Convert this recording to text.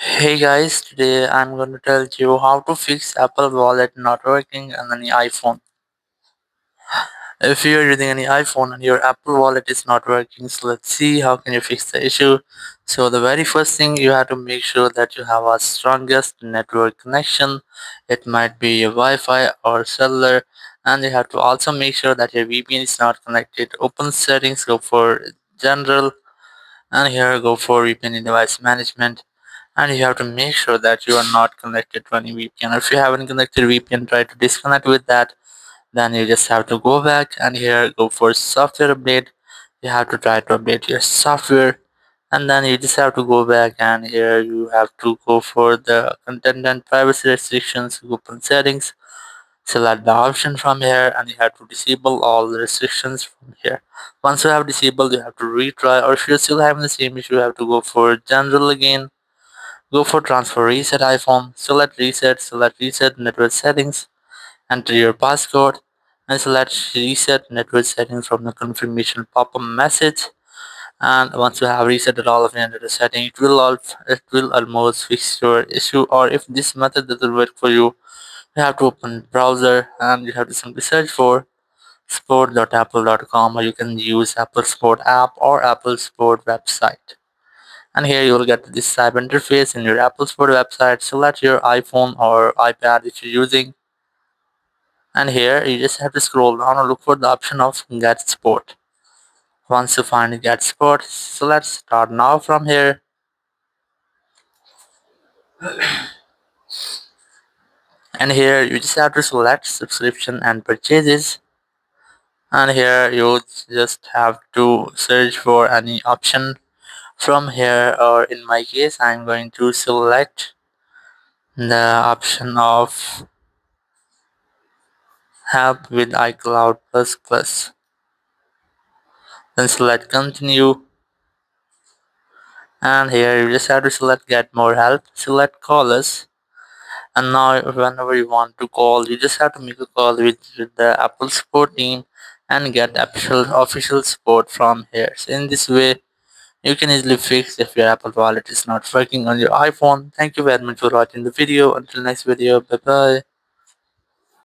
Hey guys, today I'm going to tell you how to fix Apple Wallet not working on any iPhone. If you're using any iPhone and your Apple Wallet is not working, so let's see how can you fix the issue. So the very first thing, you have to make sure that you have a strongest network connection. It might be your Wi-Fi or cellular, and you have to also make sure that your VPN is not connected. Open settings, go for general, and here go for VPN device management, and you have to make sure that you are not connected to any VPN. If you haven't connected VPN, try to disconnect with that. Then you just have to go back and here go for software update. You have to try to update your software, and then you just have to go back and here you have to go for the content and privacy restrictions, open settings, select the option from here, and you have to disable all the restrictions from here. Once you have disabled, you have to retry, or if you're still having the same issue, you have to go for general again. Go for transfer reset iPhone, select reset network settings, enter your passcode, and select reset network settings from the confirmation pop-up message. And once you have reset all of your network settings, it will almost fix your issue. Or if this method doesn't work for you, you have to open browser and you have to simply search for sport.apple.com, or you can use Apple Sport app or Apple Sport website. And here you will get this type interface in your Apple Sport website. Select your iPhone or iPad if you're using, and here you just have to scroll down and look for the option of Get Sport. Once you find Get Sport, so let's start now from here. And here you just have to select subscription and purchases, and here you just have to search for any option from here, or in my case I'm going to select the option of help with iCloud plus plus. Then select continue, and here you just have to select get more help, select call us, and now whenever you want to call, you just have to make a call with the Apple support team and get official support from here. So in this way you can easily fix if your Apple wallet is not working on your iPhone. Thank you very much for watching the video. Until next video, bye bye.